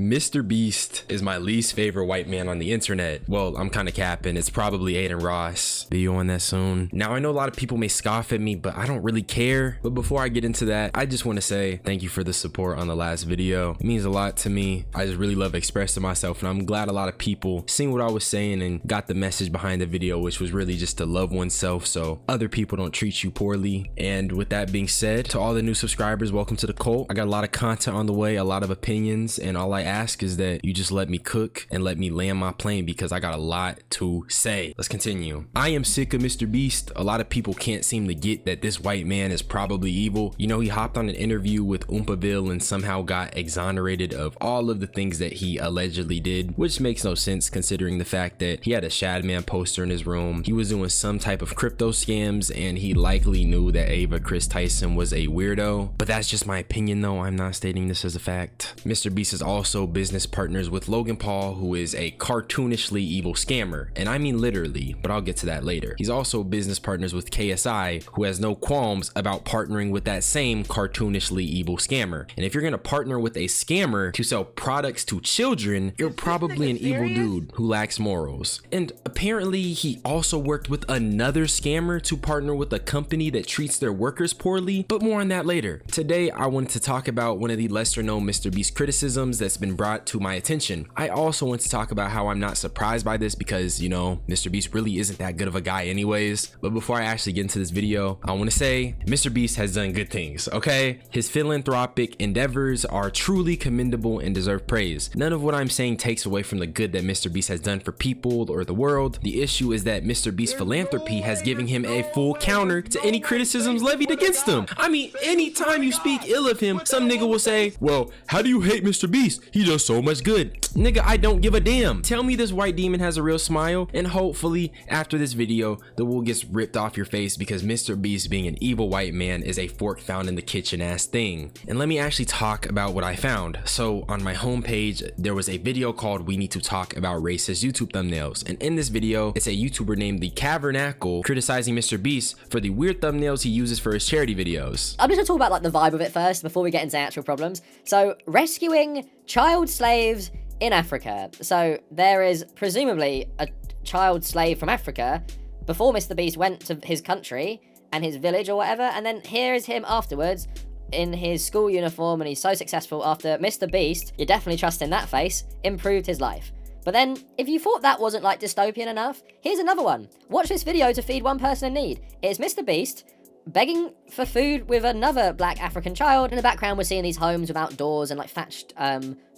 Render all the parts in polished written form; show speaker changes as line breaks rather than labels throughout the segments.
MrBeast is my least favorite white man on the internet. Well, I'm kind of capping. It's probably Aiden Ross. Video on that soon. Now, I know a lot of people may scoff at me, but I don't really care. But before I get into that, I just want to say thank you for the support on the last video. It means a lot to me. I just really love expressing myself, and I'm glad a lot of people seen what I was saying and got the message behind the video, which was really just to love oneself so other people don't treat you poorly. And with that being said, to all the new subscribers, welcome to the cult. I got a lot of content on the way, a lot of opinions, and all I ask is that you just let me cook and let me land my plane because I got a lot to say. Let's continue. I am sick of MrBeast. A lot of people can't seem to get that this white man is probably evil. You know, he hopped on an interview with Oompaville and somehow got exonerated of all of the things that he allegedly did, which makes no sense considering the fact that he had a Shadman poster in his room. He was doing some type of crypto scams, and he likely knew that Ava Chris Tyson was a weirdo. But that's just my opinion though. I'm not stating this as a fact. MrBeast is also business partners with Logan Paul, who is a cartoonishly evil scammer, and I mean literally, but I'll get to that later. He's also business partners with KSI, who has no qualms about partnering with that same cartoonishly evil scammer. And if you're gonna partner with a scammer to sell products to children, you're probably an evil dude who lacks morals. And apparently he also worked with another scammer to partner with a company that treats their workers poorly, but more on that later. Today I wanted to talk about one of the lesser known MrBeast criticisms that's been brought to my attention. I also want to talk about how I'm not surprised by this because, you know, MrBeast really isn't that good of a guy anyways. But before I actually get into this video, I want to say MrBeast has done good things, okay? His philanthropic endeavors are truly commendable and deserve praise. None of what I'm saying takes away from the good that MrBeast has done for people or the world. The issue is that MrBeast's philanthropy has given him a full counter to any criticisms levied against him. I mean, anytime you speak ill of him, some nigga will say, well, how do you hate MrBeast? He does so much good. Nigga, I don't give a damn. Tell me this white demon has a real smile, and hopefully after this video, the wool gets ripped off your face because MrBeast being an evil white man is a fork found in the kitchen ass thing. And let me actually talk about what I found. So on my homepage, there was a video called We Need to Talk About Racist YouTube Thumbnails. And in this video, it's a YouTuber named the Cavernacle criticizing MrBeast for the weird thumbnails he uses for his charity videos.
I'm just gonna talk about like the vibe of it first before we get into actual problems. So rescuing child slaves in Africa. So there is presumably a child slave from Africa before MrBeast went to his country and his village or whatever, and then here is him afterwards in his school uniform, and he's so successful after MrBeast, you're definitely trusting that face, improved his life. But then, if you thought that wasn't like dystopian enough, here's another one. Watch this video to feed one person in need. It's MrBeast begging for food with another black African child. In the background, we're seeing these homes without doors and like thatched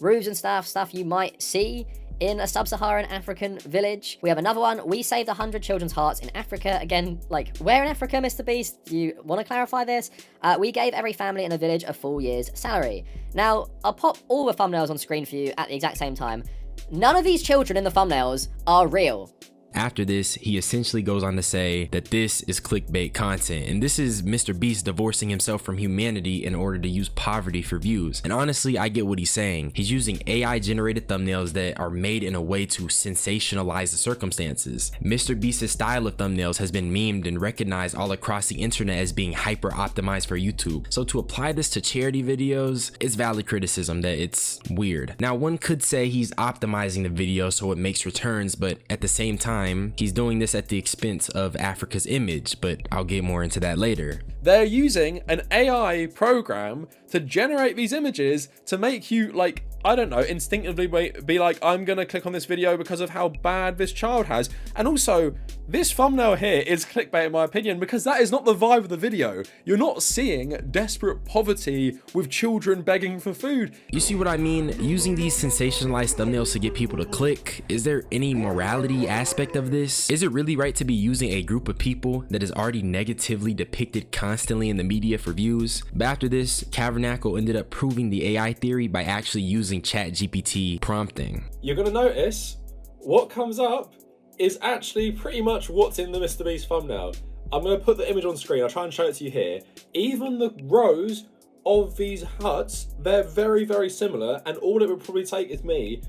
roofs and stuff you might see in a sub-Saharan African village. We have another one. We saved 100 children's hearts in Africa. Again, like, where in Africa, MrBeast? You want to clarify this? We gave every family in the village a full year's salary. Now, I'll pop all the thumbnails on screen for you at the exact same time. None of these children in the thumbnails are real.
After this, he essentially goes on to say that this is clickbait content, and this is MrBeast divorcing himself from humanity in order to use poverty for views. And honestly, I get what he's saying. He's using AI generated thumbnails that are made in a way to sensationalize the circumstances. MrBeast's style of thumbnails has been memed and recognized all across the internet as being hyper optimized for YouTube. So to apply this to charity videos is valid criticism that it's weird. Now, one could say he's optimizing the video so it makes returns, but at the same time, he's doing this at the expense of Africa's image, but I'll get more into that later.
They're using an AI program to generate these images to make you, like, I don't know, instinctively be like, I'm gonna click on this video because of how bad this child has. And also, this thumbnail here is clickbait in my opinion, because that is not the vibe of the video. You're not seeing desperate poverty with children begging for food.
You see what I mean? Using these sensationalized thumbnails to get people to click, is there any morality aspect of this? Is it really right to be using a group of people that is already negatively depicted constantly in the media for views? But after this, Cavernacle ended up proving the AI theory by actually using ChatGPT prompting.
You're gonna notice what comes up is actually pretty much what's in the MrBeast thumbnail. I'm gonna put the image on screen. I'll try and show it to you here. Even the rows of these huts, they're very, very similar, and all it would probably take is me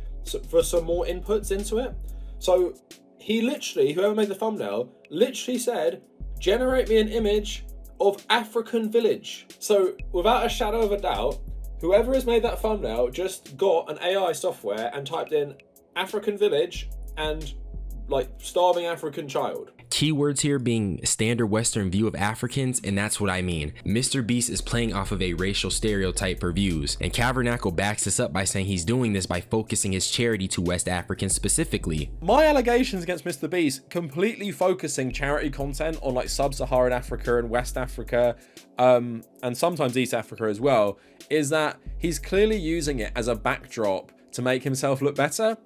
for some more inputs into it. So he literally, whoever made the thumbnail, literally said, generate me an image of African village. So without a shadow of a doubt, Whoever has made that thumbnail just got an AI software and typed in African village and like starving African child.
Keywords here being standard Western view of Africans, and that's what I mean. MrBeast is playing off of a racial stereotype for views, and Cavernacle backs this up by saying he's doing this by focusing his charity to West Africans specifically.
My allegations against MrBeast completely focusing charity content on like sub-Saharan Africa and West Africa, and sometimes East Africa as well, is that he's clearly using it as a backdrop to make himself look better.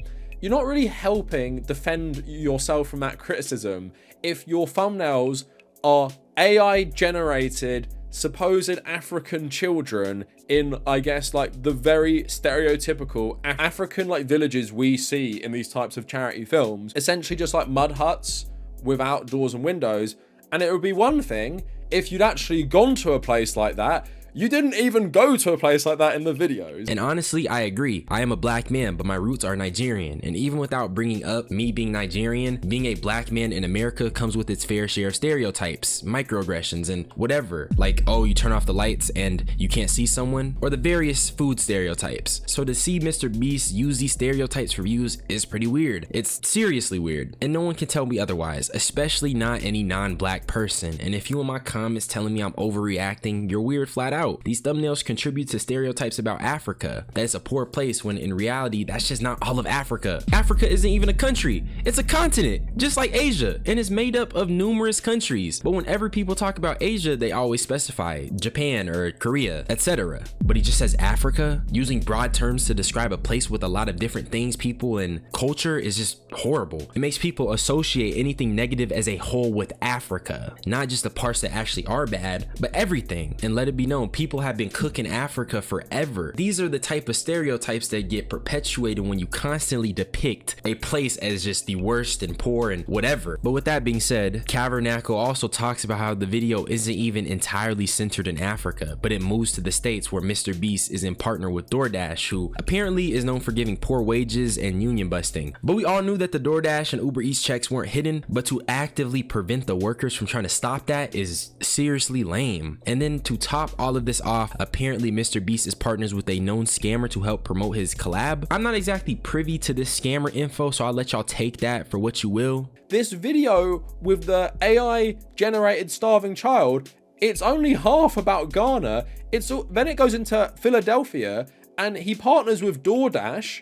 You're not really helping defend yourself from that criticism if your thumbnails are AI generated supposed African children in, I guess, like the very stereotypical African like villages we see in these types of charity films, essentially just like mud huts without doors and windows. And it would be one thing if you'd actually gone to a place like that. You didn't even go to a place like that in the videos.
And honestly, I agree. I am a black man, but my roots are Nigerian. And even without bringing up me being Nigerian, being a black man in America comes with its fair share of stereotypes, microaggressions, and whatever. Like, oh, you turn off the lights and you can't see someone, or the various food stereotypes. So to see MrBeast use these stereotypes for views is pretty weird. It's seriously weird. And no one can tell me otherwise, especially not any non-black person. And if you in my comments telling me I'm overreacting, you're weird flat out. These thumbnails contribute to stereotypes about Africa, that it's a poor place, when in reality, that's just not all of Africa. Africa isn't even a country, it's a continent, just like Asia, and it's made up of numerous countries. But whenever people talk about Asia, they always specify Japan or Korea, etc. But he just says Africa, using broad terms to describe a place with a lot of different things, people, and culture is just horrible. It makes people associate anything negative as a whole with Africa, not just the parts that actually are bad, but everything. And let it be known, people have been cooking Africa forever. These are the type of stereotypes that get perpetuated when you constantly depict a place as just the worst and poor and whatever. But with that being said, Cavernacle also talks about how the video isn't even entirely centered in Africa, but it moves to the States where MrBeast is in partner with DoorDash, who apparently is known for giving poor wages and union busting. But we all knew that the DoorDash and Uber Eats checks weren't hidden, but to actively prevent the workers from trying to stop that is seriously lame. And then to top all of this off, apparently MrBeast is partners with a known scammer to help promote his collab. I'm not exactly privy to this scammer info, so I'll let y'all take that for what you will.
This video with the AI generated starving child, it's only half about Ghana. Then it goes into Philadelphia and he partners with DoorDash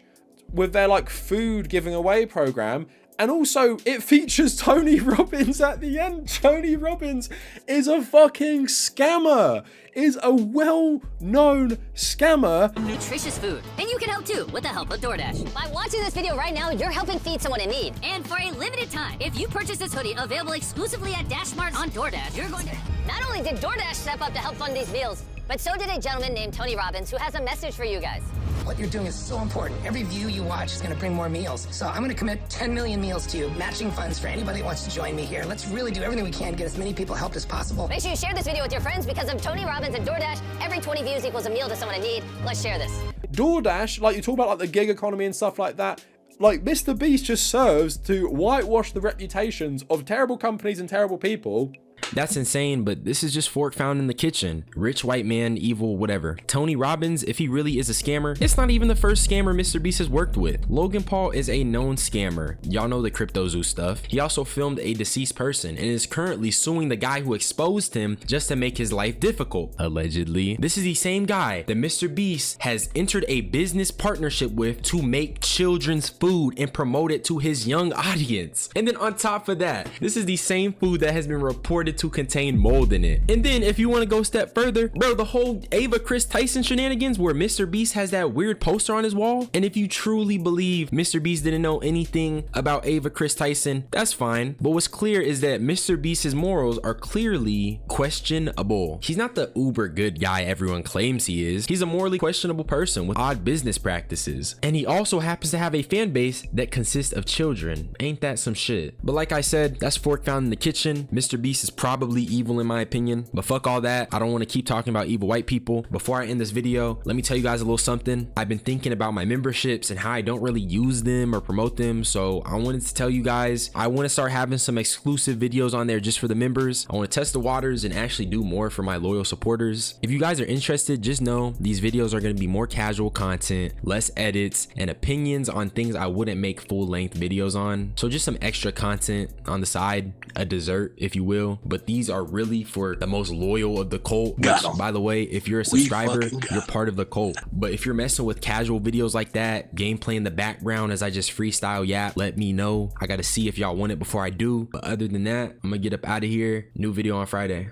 with their like food giving away program. And also, it features Tony Robbins at the end. Tony Robbins is a fucking scammer, is a well-known scammer.
Nutritious food. And you can help too with the help of DoorDash. By watching this video right now, you're helping feed someone in need. And for a limited time, if you purchase this hoodie available exclusively at DashMart on DoorDash, you're going to... Not only did DoorDash step up to help fund these meals, but so did a gentleman named Tony Robbins who has a message for you guys.
What you're doing is so important. Every view you watch is going to bring more meals. So I'm going to commit 10 million meals to you, matching funds for anybody that wants to join me here. Let's really do everything we can to get as many people helped as possible.
Make sure you share this video with your friends because of Tony Robbins and DoorDash. Every 20 views equals a meal to someone in need. Let's share this.
DoorDash, like you talk about like the gig economy and stuff like that, like MrBeast just serves to whitewash the reputations of terrible companies and terrible people.
That's insane, but this is just fork found in the kitchen. Rich white man, evil, whatever. Tony Robbins, if he really is a scammer, it's not even the first scammer MrBeast has worked with. Logan Paul is a known scammer. Y'all know the CryptoZoo stuff. He also filmed a deceased person and is currently suing the guy who exposed him just to make his life difficult, allegedly. This is the same guy that MrBeast has entered a business partnership with to make children's food and promote it to his young audience. And then on top of that, this is the same food that has been reported to contain mold in it. And then if you want to go a step further, bro, the whole Ava Chris Tyson shenanigans where MrBeast has that weird poster on his wall, and if you truly believe MrBeast didn't know anything about Ava Chris Tyson, that's fine. But what's clear is that MrBeast's morals are clearly questionable. He's not the uber good guy everyone claims he is. He's a morally questionable person with odd business practices. And he also happens to have a fan base that consists of children. Ain't that some shit? But like I said, that's fork found in the kitchen. MrBeast is probably evil in my opinion, but fuck all that. I don't want to keep talking about evil white people. Before I end this video, let me tell you guys a little something. I've been thinking about my memberships and how I don't really use them or promote them, so I wanted to tell you guys I want to start having some exclusive videos on there just for the members. I want to test the waters and actually do more for my loyal supporters. If you guys are interested, just know these videos are going to be more casual content, less edits, and opinions on things I wouldn't make full-length videos on. So just some extra content on the side, a dessert if you will, but these are really for the most loyal of the cult, which by the way, if you're a subscriber, you're part of the cult. But if you're messing with casual videos like that, gameplay in the background as I just freestyle yap, let me know. I gotta see if y'all want it before I do. But other than that, I'm gonna get up out of here. New video on Friday.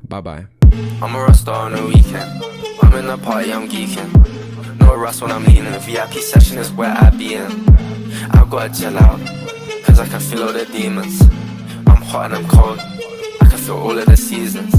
Bye bye.
I'm a rasta on the weekend. I'm in the party, I'm geeking. No rust when I'm leaning. The VIP session is where I be in. I've gotta chill out, cause I can feel all the demons. I'm hot and I'm cold, I can feel all of the seasons.